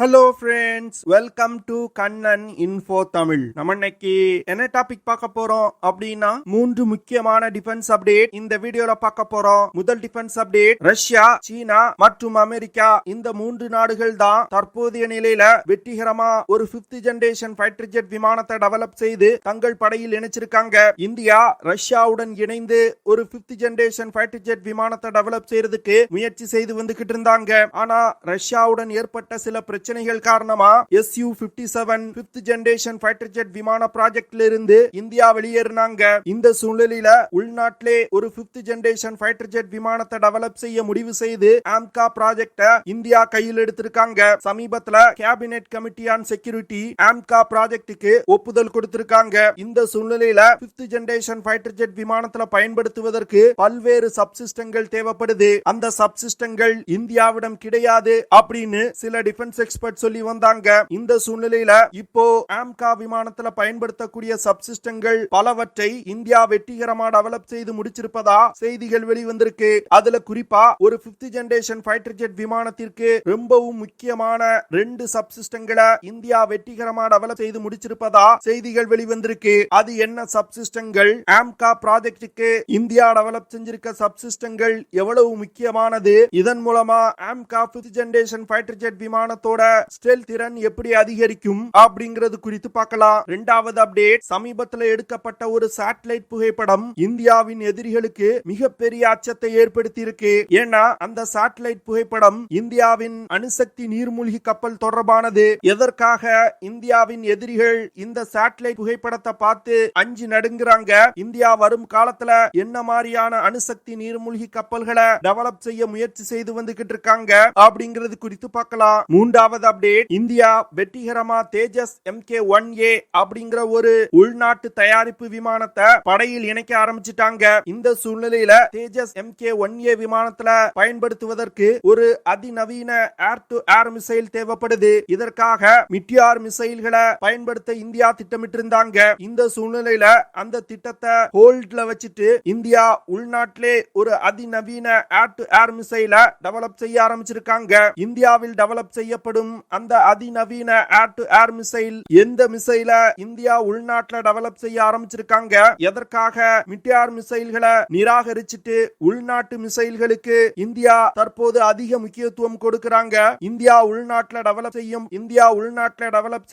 Hello friends, welcome to Kannan info Tamil. நம்ம இன்னைக்கு என்ன டாபிக் பார்க்க போறோம் அப்படின்னா 3 முக்கியமான டிஃபென்ஸ் அப்டேட் இந்த வீடியோல பார்க்க போறோம். முதல் டிஃபென்ஸ் அப்டேட், ரஷ்யா, சீனா மற்றும் அமெரிக்கா இந்த 3 நாடுகள் தான் தற்போதைய நிலையில வெற்றிகரமா ஒரு 5th ஜெனரேஷன் ஃபைட்டர் ஜெட் விமானத்தை டெவலப் செய்து தங்கள் படையில் இணைச்சிருக்காங்க. இந்தியா ரஷ்யாவுடன் இணைந்து ஒரு 5th ஜெனரேஷன் ஃபைட்டர் ஜெட் விமானத்தை டெவலப் செய்யறதுக்கு முயற்சி செய்து வந்துகிட்டு இருந்தாங்க. ஆனா ரஷ்யாவுடன் ஏற்பட்ட சில பிரச்சனைகள் காரணமா Su-57 5th generation fighter jet விமான ப்ராஜெக்ட்ல இருந்து இந்தியா வெளியேறினாங்க. இந்த சூழ்நிலையில உள்நாட்டிலே ஒரு 5th ஜெனரேஷன் ஃபைட்டர் ஜெட் விமானத்தை டெவலப் செய்ய முடிவு செய்து AMCA ப்ராஜெக்ட இந்தியா கையில் எடுத்திருக்காங்க. சமீபத்துல cabinet committee on security AMCA ப்ராஜெக்டுக்கு ஒப்புதல் கொடுத்திருக்காங்க. இந்த சூழ்நிலையில 5th ஜெனரேஷன் ஃபைட்டர் ஜெட் விமானத்துல பயன்படுத்துவதற்கு பல்வேறு சப்சிஸ்டங்கள் தேவைப்படுது. அந்த சப்சிஸ்டங்கள் இந்தியாவிடம் கிடையாது அப்படின்னு சில டிஃபென்ஸ் எக்ஸ்பர்ட் சொல்லி வந்தாங்க. இந்த சூழ்நிலையில இப்போ AMCA விமானத்துல பயன்படுத்தக்கூடிய சப்சிஸ்டங்கள் பலவற்றை இந்தியா வெற்றிகரமா டெவலப் செய்து முடிச்சிருப்பதா செய்திகள் வெளிவந்திருக்கு. அதுல குறிப்பா ஒரு 5th ஜெனரேஷன் ஃபைட்டர் ஜெட் விமானத்திற்கு ரொம்பவும் முக்கியமான 2 சப்சிஸ்டங்களை இந்தியா வெற்றிகரமா டெவலப் செய்து முடிச்சிருப்பதா செய்திகள் வெளிவந்திருக்கு. அது என்ன சப்சிஸ்டங்கள்? AMCA ப்ராஜெக்டுக்கு இந்தியா டெவலப் செஞ்சிருக்க சப்சிஸ்டங்கள் எவ்வளவு முக்கியமானது? இதன் மூலமா AMCA 5th generation fighter jet விமானத்தோட ஸ்டெல்த் திறன் எப்படி அதிகரிக்கும் அப்படிங்கிறது குறித்து பார்க்கலாம். இரண்டாவது அப்டேட், சமீபத்தில் எடுக்கப்பட்ட ஒரு சேட்டலைட் புகைப்படம் இந்தியாவின் எதிரிகளுக்கு மிகப்பெரிய அச்சத்தை ஏற்படுத்தி இருக்கு. ஏன்னா அந்த சேட்டலைட் புகைப்படம் இந்தியாவின் அணுசக்தி நீர்மூழ்கி கப்பல் தொடர்பானது. எதற்காக இந்தியாவின் எதிரிகள் இந்த சேட்டலைட் புகைப்படத்தை பார்த்து அஞ்சு நடுங்குறாங்க? இந்தியா வரும் காலத்துல என்ன மாதிரியான அணுசக்தி நீர்மூழ்கி கப்பல்களை டெவலப் செய்ய முயற்சி செய்து வந்துகிட்டு இருக்காங்க அப்படிங்கிறது குறித்து பார்க்கலாம். மூன்றாவது அப்டேட், இந்தியா வெற்றிகரமா தேஜஸ் MK-1A அப்படிங்கிற ஒரு உள்நாட்டு தயாரிப்பு விமானத்தை படையில் இணைக்க ஆரம்பிச்சிட்டாங்க. இந்த சூழ்நிலையில தேஜஸ் MK-1A விமானத்துல பயன்படுத்துவதற்கு ஒரு அதிநவீன ஏர் டு ஏர் மிசைல் தேவைப்படுது. இதற்காக மிட்டியார் மிசைல்களை பயன்படுத்த இந்தியா திட்டமிட்டிருந்தாங்க. இந்த சூழ்நிலையில அந்த திட்டத்தை ஹோல்ட்ல வச்சுட்டு இந்தியா உள்நாட்டிலே ஒரு அதிநவீன ஏர் டு ஏர் மிசைலை டெவலப் செய்ய ஆரம்பிச்சிருக்காங்க. இந்தியாவில் டெவலப் செய்யப்படும் அந்த அதிநவீன ஏர் டு ஏர் மிசைல் எந்த மிசைல இந்தியா உள்நாட்டுல டெவலப் செய்ய ஆரம்பிச்சிருக்காங்க? எதற்காக மிட்டியார் மிசைல்களை நிராகரிச்சிட்டு உள்நாட்டு மிசைல்களுக்கு இந்தியா தற்போது அதிக முக்கியத்துவம் கொடுக்கறாங்க? இந்தியா உள்நாட்டுல டெவலப்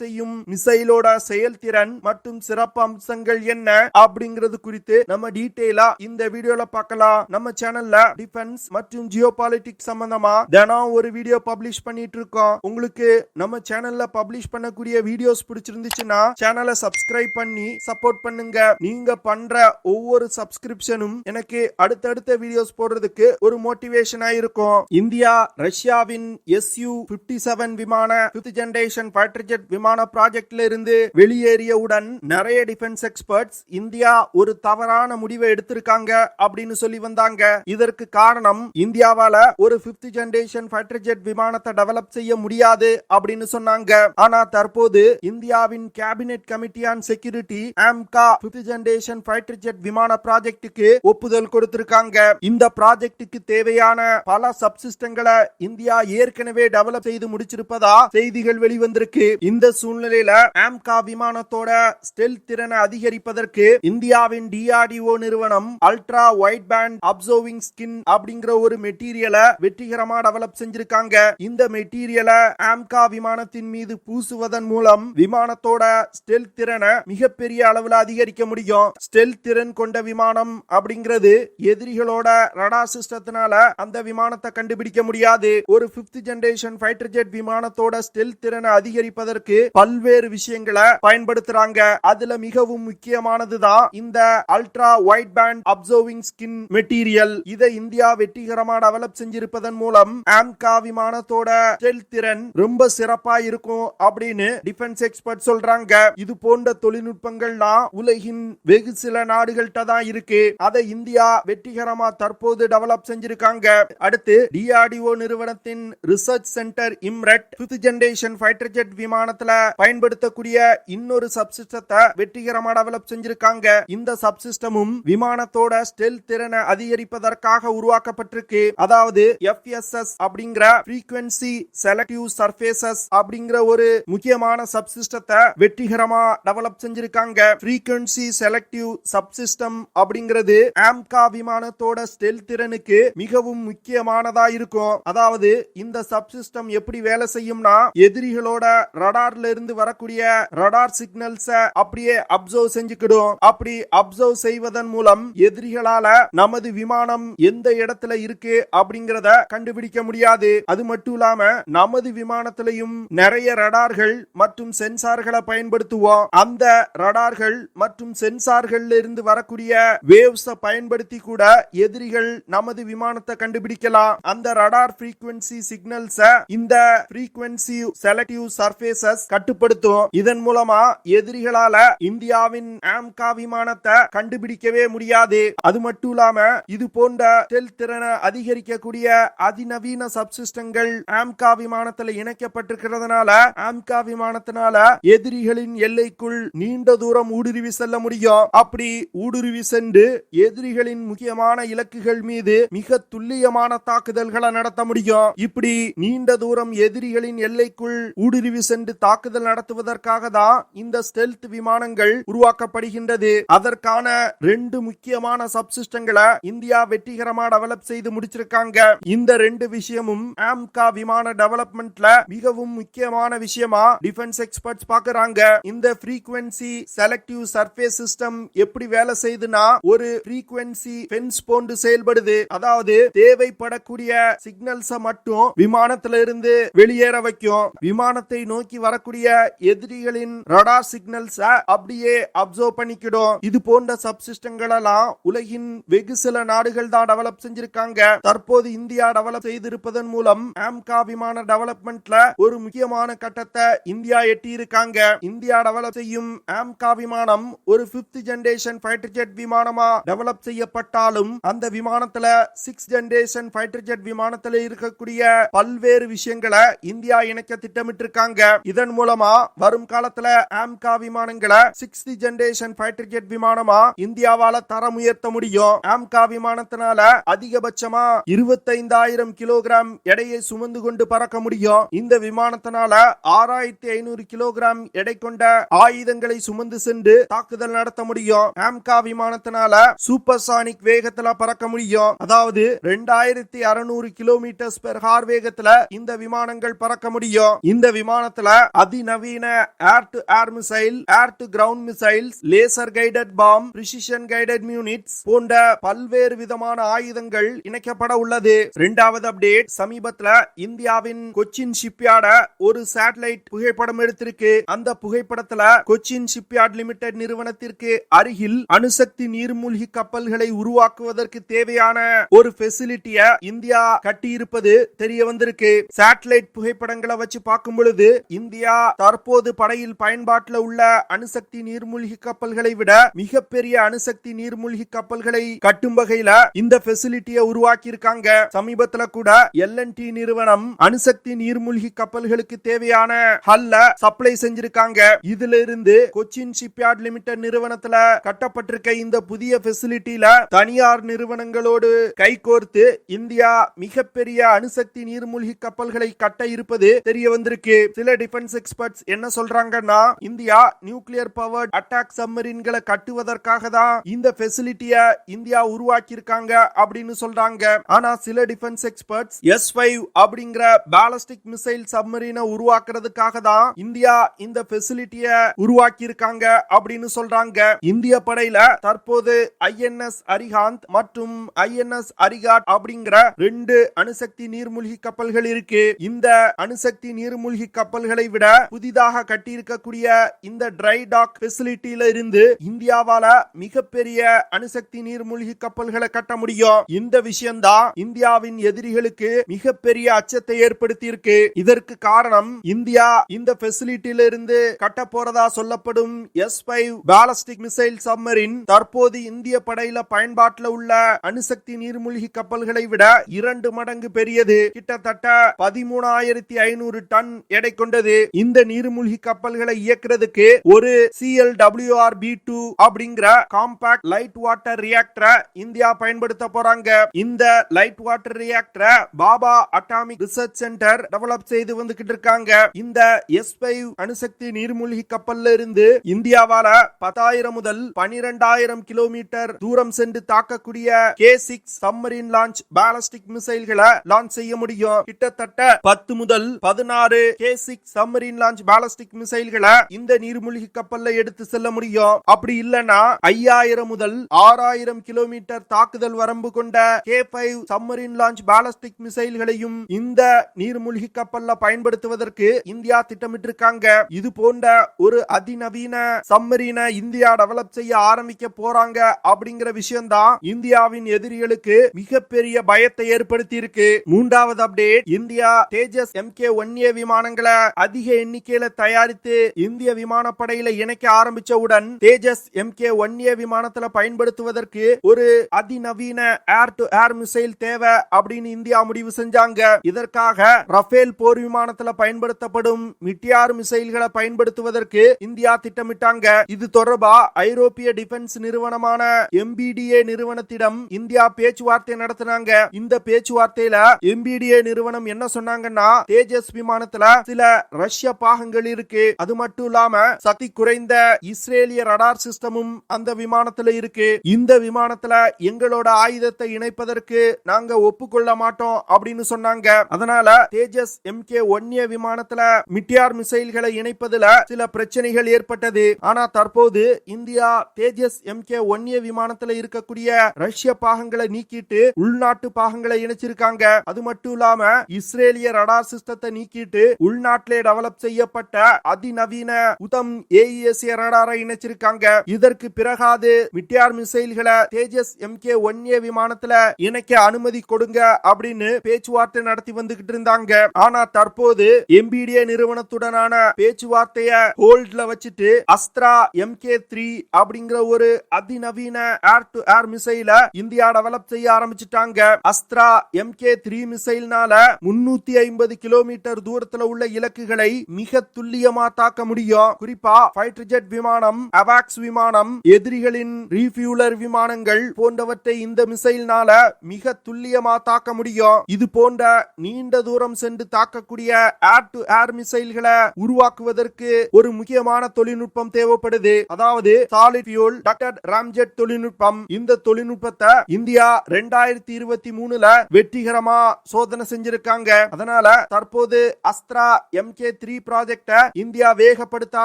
செய்யும் மிசைலோட செயல்திறன் மற்றும் சிறப்பு அம்சங்கள் என்ன அப்படிங்கிறது குறித்து நம்ம டீடைலா இந்த வீடியோல பார்க்கலாம். நம்ம சேனல்ல டிஃபென்ஸ் மற்றும் ஜியோபாலிட்டிக்ஸ் சம்பந்தமா தினம் ஒரு வீடியோ பப்ளிஷ் பண்ணிட்டு இருக்கோம். உங்களுக்கு நம்ம சேனல்ல பப்ளிஷ் பண்ணக்கூடிய வீடியோஸ் பிடிச்சிருந்துச்சுன்னா சேனலை சப்ஸ்கிரைப் பண்ணி சப்போர்ட் பண்ணுங்க. நீங்க பண்ற ஒவ்வொரு சப்ஸ்கிரிப்ஷனும் எனக்கு அடுத்தடுத்த வீடியோஸ் போடுறதுக்கு ஒரு மோட்டிவேஷனா இருக்கும். இந்தியா ரஷ்யாவின் Su-57 விமான 5th ஜெனரேஷன் ஃபைட்டர் ஜெட் விமான ப்ராஜெக்ட்ல இருந்து வெளியேறியவுடன் நிறைய டிஃபென்ஸ் எக்ஸ்பர்ட்ஸ் இந்தியா ஒரு தவறான முடிவை எடுத்திருக்காங்க அப்படின்னு சொல்லி வந்தாங்க. இதற்கு காரணம் இந்தியாவால ஒரு 5th ஜெனரேஷன் ஃபைட்டர் ஜெட் விமானத்தை டெவலப் செய்ய முடியாது அப்படின்னு சொன்னாங்க. ஆனா தற்போது இந்தியாவின் cabinet committee on security AMCA 5th generation fighter jet விமான ப்ராஜெக்டுக்கு ஒப்புதல் கொடுத்திருக்காங்க. இந்த ப்ராஜெக்டுக்கு தேவையான பல சப்சிஸ்டங்களை இந்தியா ஏற்கனவே டெவலப் செய்து முடிச்சிருப்பதா செய்திகள் வெளிவந்திருக்கு. இந்த சூழ்நிலையில AMCA விமானத்தோட ஸ்டெல்த் திறனை அதிகரிப்பதற்கு இந்தியாவின் DRDO நிறுவனம் ultra wide band absorbing skin அப்படிங்கிற ஒரு மெட்டீரியலை வெற்றிகரமா டெவலப் செஞ்சிருக்காங்க. இந்த மெட்டீரியலை AMCA விமானத்தின் மீது பூசுவதன் மூலம் விமானத்தோட ஸ்டெல்த் திறனை மிகப்பெரிய அளவுல அதிகரிக்க முடியும். ஸ்டெல்த் திறன் கொண்ட விமானம் அப்படிங்கிறது எதிரிகளோட ரடார் சிஸ்டத்தினால அந்த விமானத்தை கண்டுபிடிக்க முடியாது. ஒரு 5th ஜெனரேஷன் ஃபைட்டர் ஜெட் விமானத்தோட ஸ்டெல்த் திறனை அதிகரிப்பதற்கு பல்வேறு விஷயங்களை பயன்படுத்துறாங்க. அதுல மிகவும் முக்கியமானதுதான் இந்த ultra wide band absorbing skin material. இதை இந்தியா வெற்றிகரமா டெவலப் செஞ்சிருப்பதன் மூலம் AMCA விமானத்தோட ஸ்டெல்த் திறன் ரொம்ப சிறப்பா இருக்கும் அப்படின்னு டிஃபென்ஸ் எக்ஸ்பர்ட் சொல்றாங்க. இது போன்ற தொழில்நுட்பங்கள்லாம் உலகின் வெகு சில நாடுகள்கிட்ட தான் இருக்கு. அதை இந்தியா வெற்றிகரமா தற்போது டெவலப் செஞ்சிருக்காங்க. அடுத்து DRDO நிறுவனத்தின் research centre Imarat 5th generation fighter jet விமானத்துல பயன்படுத்தக்கூடிய இன்னொரு சப்சிஸ்டத்தை வெற்றிகரமா டெவலப் செஞ்சிருக்காங்க. இந்த சப்சிஸ்டமும் விமானத்தோட ஸ்டெல்த் திறனை அதிகரிப்பதற்காக உருவாக்கப்பட்டிருக்கு. அதாவது FSS அப்படிங்கிற frequency selective சர்ஃபேசஸ் அப்படிங்கிற ஒரு முக்கியமான சப்சிஸ்டத்தை வெற்றிகரமா டெவலப் செஞ்சிருக்காங்க. ஃப்ரீக்வென்சி செலக்டிவ் சப்சிஸ்டம் அப்படிங்கிறது AMCA விமானத்தோட ஸ்டெல்த் திறனுக்கு மிகவும் முக்கியமானதா இருக்கும். அதாவது இந்த சப்சிஸ்டம் எப்படி வேலை செய்யும்னா, எதிரிகளோட ரடார்ல இருந்து வரக்கூடிய ரடார் சிக்னல்ஸ அப்படியே அப்சர்வ் செஞ்சுக்கிடும். அப்படி அப்சர்வ் செய்வதன் மூலம் எதிரிகளால நமது விமானம் எந்த இடத்துல இருக்கு அப்படிங்கறத கண்டுபிடிக்க முடியாது. அது மட்டும் இல்லாம நமது விமானத்திலையும் நிறைய ரடார்கள் மற்றும் சென்சார்களை பயன்படுத்துவோம். அந்த ரடார்கள் மற்றும் சென்சார்கள் இருந்து வரக்கூடிய வேவ்ஸ் பயன்படுத்தி கூட எதிரிகள் நமது விமானத்தை கண்டுபிடிக்கலாம். அந்த ரடார் ஃப்ரீக்வென்சி சிக்னல்ஸ் இந்த ஃப்ரீக்வென்சி செலக்டிவ் சர்ஃபேசஸ் கட்டுப்படுத்தும். இதன் மூலமா எதிரிகளால இந்தியாவின் AMCA விமானத்தை கண்டுபிடிக்கவே முடியாது. அது மட்டும் இல்லாம இது போன்ற ஸ்டெல்த் திறனை அதிகரிக்கக்கூடிய அதிநவீன சப்சிஸ்டங்கள் AMCA விமானத்தில் இணைக்கப்பட்டிருக்கிறதுனால AMCA விமானத்தினால எதிரிகளின் எல்லைக்குள் நீண்ட தூரம் ஊடுருவி செல்ல முடியும். அப்படி ஊடுருவி சென்று எதிரிகளின் முக்கியமான இலக்குகள் மீது மிக துல்லியமான தாக்குதல்களை நடத்த முடியும். இப்படி நீண்ட தூரம் எதிரிகளின் எல்லைக்குள் ஊடுருவி சென்று தாக்குதல் நடத்துவதற்காக தான் இந்த ஸ்டெல்த் விமானங்கள் உருவாக்கப்படுகின்றது. அதற்கான 2 முக்கியமான சப்சிஸ்டங்களை இந்தியா வெற்றிகரமா டெவலப் செய்து முடிச்சிருக்காங்க. இந்த 2 விஷயமும் AMCA விமான டெவலப்மெண்ட்ல மிகவும் முக்கியமான விஷயமா டிஃபென்ஸ் எக்ஸ்பர்ட்ஸ் பாக்குறாங்க. இந்த ஃப்ரீக்வென்சி செலக்டிவ் சர்ஃபேஸ் சிஸ்டம் எப்படி வேலை செய்யுதுன்னா, ஒரு ஃப்ரீக்வென்சி ஃபென்ஸ் போன்று செயல்படுது. அதாவது தேவைப்படக்கூடிய சிக்னல்ஸ மட்டும் விமானத்தில இருந்து வெளியேற வைக்கும். விமானத்தை நோக்கி வரக்கூடிய எதிரிகளின் ரடார் சிக்னல்ஸ அப்படியே அப்சர்வ் பண்ணிக்கிடும். இது போன்ற சப்சிஸ்டங்கள் எல்லாம் உலகின் வெகு சில நாடுகள் தான் டெவலப் செஞ்சிருக்காங்க. தற்போது இந்தியா டெவலப் செய்திருப்பதன் மூலம் AMCA விமான டெவலப்மெண்ட்ல ஒரு முக்கியமான கட்டத்தை இந்தியா எட்டி இருக்காங்க. இந்தியா டெவலப் செய்யும் AMCA விமானம் ஒரு 5th ஜெனரேஷன் ஃபைட்டர் ஜெட் விமானமா டெவலப் செய்யப்பட்டாலும் அந்த விமானத்துல 6th ஜெனரேஷன் ஃபைட்டர் ஜெட் விமானத்துல இருக்கக்கூடிய பல்வேறு விஷயங்களை இந்தியா இணைக்க திட்டமிட்டிருக்காங்க. இதன் மூலமா வரும் காலத்துல AMCA விமானங்களை 6th ஜெனரேஷன் ஃபைட்டர் ஜெட் விமானமா இந்தியாவால தரம் உயர்த்த முடியும். AMCA விமானத்தினால அதிகபட்சமா 25,000 கிலோகிராம் எடையை சுமந்து கொண்டு பறக்க முடியும். இந்த விமானத்தினால 6,500 கிலோகிராம் எடை கொண்ட ஆயுதங்களை சுமந்து சென்று தாக்குதல் நடத்த முடியும். AMCA விமானத்தினால சூப்பர்சானிக் வேகத்துல பறக்க முடியும். அதாவது 2600 கிலோமீட்டர் பெர் ஹார் வேகத்துல இந்த விமானங்கள் பறக்க முடியும். இந்த விமானத்துல அதிநவீன air to air missile, air to ground missiles, laser guided bomb, precision guided units போன்ற பல்வேறு விதமான ஆயுதங்கள் இணைக்கப்பட உள்ளது. 2வது அப்டேட், சமீபத்துல இந்தியாவின் கொச்சின் ஷிப்யார்ட ஒரு சேட்டலைட் புகைப்படம் எடுத்திருக்கு. அந்த புகைப்படத்துல கொச்சின் ஷிப்யார்ட் லிமிடெட் நிறுவனத்திற்கு அருகில் அணுசக்தி நீர்மூழ்கி கப்பல்களை உருவாக்குவதற்கு தேவையான ஒரு ஃபெசிலிட்டிய இந்தியா கட்டியிருப்பது தெரிய வந்திருக்கு. சேட்டலைட் புகைப்படங்களை வச்சு பார்க்கும் பொழுது இந்தியா தற்போது படையில் பயன்பாட்டில் உள்ள அணுசக்தி நீர்மூழ்கி கப்பல்களை விட மிகப்பெரிய அணுசக்தி நீர்மூழ்கி கப்பல்களை கட்டும் வகையில இந்த ஃபெசிலிட்டியை உருவாக்கி இருக்காங்க. சமீபத்துல கூட L&T நிறுவனம் அணுசக்தி நீர்மூழ்கி கப்பல்களுக்கு தேவையான ஹல்ல சப்ளை செஞ்சிருக்காங்க. இதுல இருந்து கொச்சின் ஷிப்யார்ட் லிமிடெட் நிறுவனத்துல கட்டப்பட்டிருக்க இந்த புதிய ஃபெசிலிட்டியில தனியார் நிறுவனங்களோடு கைகோர்த்து இந்தியா மிகப்பெரிய அணுசக்தி நீர்மூழ்கி கப்பல்களை கட்ட இருப்பது தெரிய வந்திருக்கு. சில டிஃபென்ஸ் எக்ஸ்பர்ட்ஸ் என்ன சொல்றாங்கன்னா, இந்தியா நியூக்ளியர் பவர்ட் அட்டாக் சப்மரீன்களை கட்டுவதற்காக தான் இந்த ஃபெசிலிட்டிய இந்தியா உருவாக்கி இருக்காங்க அப்படின்னு சொல்றாங்க. ஆனா சில டிஃபென்ஸ் எக்ஸ்பர்ட்ஸ் S5 அப்படிங்கிற பாலிஸ்டிக் மிசைல் சப்மரீனை உருவாக்குறதுக்காக தான் இந்தியா இந்த ஃபெசிலிட்டிய உருவாக்கி இருக்காங்க அப்படின்னு சொல்றாங்க. இந்திய படையில தற்போது INS அரிஹாந்த் மற்றும் INS அரிகாட் அப்படிங்கிற 2 அணுசக்தி நீர்மூழ்கி கப்பல்கள் இருக்கு. இந்த அணுசக்தி நீர்மூழ்கி கப்பல்களை விட புதிதாக கட்டியிருக்கக்கூடிய இந்த ட்ரை டாக் ஃபெசிலிட்டியில இருந்து இந்தியாவால மிகப்பெரிய அணுசக்தி நீர்மூழ்கி கப்பல்களை கட்ட முடியும். இந்த விஷயம் தான் இந்தியாவின் எதிரிகளுக்கு மிகப்பெரிய அச்சத்தை ஏற்படுத்தி இருக்கு. இதற்கு காரணம் இந்தியா இந்த ஃபெசிலிட்டியில இருந்து கட்ட போறதா சொல்லப்படும் S5 பாலிஸ்டிக் மிசைல் சப்மரீன் தற்போது இந்திய படையில பயன்பாட்டில் உள்ள அணுசக்தி நீர்மூழ்கி கப்பல்களை விட 2 மடங்கு பெரியது. கிட்டத்தட்ட 13,500 டன் எடை கொண்டது. இந்த நீர்மூழ்கி கப்பல்களை இயக்குறதுக்கு ஒரு CLWR-B2 அப்படிங்கிற காம்பாக்ட் லைட் வாட்டர் ரியாக்டரை இந்தியா பயன்படுத்த போறாங்க. இந்த லைட் வாட்டர் ரியாக்டரை Bhabha atomic research centre develop develop செய்து வந்துகிட்டு இருக்காங்க. இந்த S5 அணுசக்தி நீர்மூழ்கி கப்பல்ல இருந்து இந்தியாவால 10,000 முதல் 12,000 கிலோமீட்டர் தூரம் சென்று தாக்கக்கூடிய K6 சம்மரின் லான்ச் பாலிஸ்டிக் மிசைல்களை லான்ச் செய்ய முடியும். கிட்டத்தட்ட 10 முதல் 16 K6 சம்மரின் லான்ச் பாலிஸ்டிக் மிசைல்களை இந்த நீர்மூழ்கி கப்பல்ல எடுத்து செல்ல முடியும். அப்படி இல்லனா 5,000 முதல் 6,000 கிலோமீட்டர் தாக்குதல் வரம்பு கொண்ட K5 சம்மரின் லான்ச் பாலிஸ்டிக் மிசைல்களையும் இந்த நீர்மூழ்கி கப்பல்ல பயன்படுத்துவதற்கு இந்தியா திட்டமிட்டிருக்காங்க. இது போன்ற ஒரு அதிநவீன சம்மரீனை இந்தியா டெவலப் செய்ய ஆரம்பிக்க போறாங்க அப்படிங்கிற விஷயம் தான் இந்தியாவின் எதிரிகளுக்கு மிகப்பெரிய பயத்தை ஏற்படுத்தி இருக்கு. மூன்றாவது அப்டேட், இந்தியா தேஜஸ் MK-1A விமானங்களை அதிக எண்ணிக்கையில தயாரித்து இந்திய விமானப்படையில இணைக்க ஆரம்பிச்சவுடன் தேஜஸ் MK-1A விமானத்துல பயன்படுத்துவதற்கு ஒரு அதிநவீன ஏர் டு ஏர் மிசைல் தேவை அப்படின்னு இந்தியா முடிவு செஞ்சாங்க. இதற்காக ரஃபேல் போர் விமானத்துல பயன்படுத்தப்படும் மிட்டியார் மிசைல்களை பயன்படுத்துவதற்கு இந்தியா திட்டமிட்டாங்க. இது தொடர்பா ஐரோப்பிய டிஃபென்ஸ் நிறுவனமான MBDA நிறுவனத்திடம் இந்தியா பேச்சுவார்த்தை நடத்தினாங்க. இந்த பேச்சுவார்த்தையில MBDA நிறுவனம் என்ன சொன்னாங்கன்னா, தேஜஸ் விமானத்துல சில ரஷ்ய பாகங்கள் இருக்கு, அது மட்டும் இல்லாம சக்தி குறைந்த இஸ்ரேலிய ரடார் சிஸ்டமும் அந்த விமானத்துல இருக்கு. இந்த விமானத்துல எங்களோட ஆயுதத்தை இணைப்பதற்கு நாங்க ஒப்புக்கொள்ள மாட்டோம் அப்படின்னு சொன்னாங்க. அதனால தேஜஸ் MK-1A விமானத்துல மிட்டியார் மிசைல்களை இணைப்பதுல சில பிரச்சனைகள் ஏற்பட்டது. ஆனா தற்போது இந்தியா தேஜஸ் MK-1A விமானத்துல இருக்கக்கூடிய ரஷ்ய பாகங்களை நீக்கிட்டு உள்நாட்டு பாகங்களை இணைச்சிருக்காங்க. அது மட்டும் இல்லாம இஸ்ரேலிய ரடார் சிஸ்டத்தை நீக்கிட்டு உள்நாட்டிலே டெவலப் செய்யப்பட்ட அதிநவீன உதம் AESA ரடாரை இணைச்சிருக்காங்க. இதற்கு பிறகாது மிட்டியார் மிசைல்களை தேஜஸ் MK-1A விமானத்துல இணைக்க அனுமதி கொடுங்க அப்படின்னு பேச்சுவார்த்தை நடத்தி வந்துகிட்டு இருந்தாங்க. ஆனா தற்போது MBDA நிறுவனத்துடனான பேச்சுவார்த்தைய ஹோல்ட்ல வச்சுட்டு அஸ்த்ரா MK-3 அப்படிங்கிற ஒரு அதிநவீன ஏர் டு ஏர் மிசைல இந்தியா டெவலப் செய்ய ஆரம்பிச்சிட்டாங்க. அஸ்த்ரா MK-3 மிசைல்னால 350 கிலோமீட்டர் தூரத்துல உள்ள இலக்குகளை மிக துல்லியமா தாக்க முடியும். குறிப்பா ஃபைட்டர் ஜெட் விமானம், அவாக்ஸ் விமானம், எதிரிகளின் ரீஃபியூலர் விமானங்கள் போன்றவற்றை இந்த மிசைல்னால மிக துல்லியமா தாக்க முடியும். இது போன்ற நீண்ட தூரம் சென்று தாக்கக்கூடிய ஏர் டு ஏர் மிசைல்களை உருவாக்குவதற்கு ஒரு முக்கியமான தொழில்நுட்பம் தேவைப்படுது. அதாவது சாலிட் ஃபியூல் டக்டட் ராம்ஜெட் தொழில்நுட்பம். இந்த தொழில்நுட்பத்தை இந்தியா 2023ல வெற்றிகரமா சோதனை செஞ்சிருக்காங்க. அதனால தற்போது அஸ்த்ரா MK-3 ப்ராஜெக்ட இந்தியா வேகப்படுத்த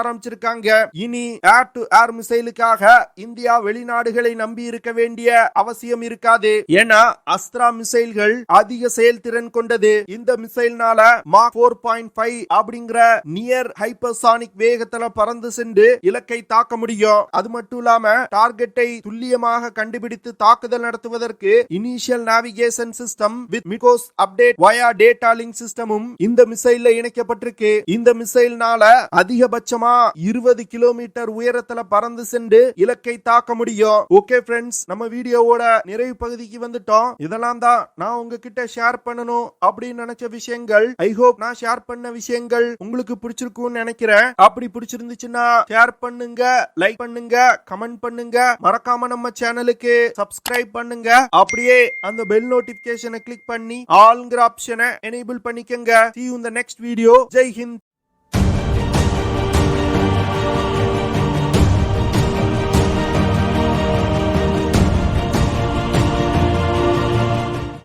ஆரம்பிச்சிருக்காங்க. இனி ஏர் டு ஏர் மிசைலுக்காக இந்தியா வெளிநாடுகளை நம்பி இருக்க வேண்டிய அவசியம் இருக்காது. ஏன்னா அஸ்த்ரா மிசைல்கள் அதிக செயல்திறன் கொண்டது. இந்த மிசைல்னால மாக் 4.5 அப்படிங்கிற நியர் ஹைப்பர்சானிக் வேகத்துல பறந்து சென்று இலக்கை தாக்க முடியும். அது மட்டும் இல்லாம டார்கெட்டை துல்லியமாக கண்டுபிடித்து தாக்குதல் நடத்துவதற்கு இனிஷியல் நேவிகேஷன் சிஸ்டம் வித் மிகோஸ் அப்டேட் வயா டேட்டா லிங்க் சிஸ்டமும் இந்த மிசைல்ல இணைக்கப்பட்டிருக்கு. இந்த மிசைல்னால அதிகபட்சமா 20 கிலோமீட்டர் உயரத்துல பறந்து சென்று இலக்கை தாக்க முடியும். ஓகே ஃப்ரெண்ட்ஸ், நம்ம வீடியோவோட நிறைவு பகுதிக்கு வந்துட்டோம். இதெல்லாம் தான் நான் உங்ககிட்ட ஷேர் பண்ணணும் அப்படின்னு நினைச்ச விஷயங்கள். ஐ ஹோப் நான் ஷேர் பண்ண விஷயங்கள் உங்களுக்கு பிடிச்சிருக்கும்னு நினைக்கிறேன். அப்படி பிடிச்சிருந்துச்சுன்னா ஷேர் பண்ணுங்க, லைக் பண்ணுங்க, கமெண்ட் பண்ணுங்க. மறக்காம நம்ம சேனலுக்கு சப்ஸ்கிரைப் பண்ணுங்க. அப்படியே அந்த பெல் நோட்டிபிகேஷனை கிளிக் பண்ணி ஆல்ங்கிற ஆப்ஷனை எனேபிள் பண்ணிக்கங்க. See you in the next video. Jai Hind.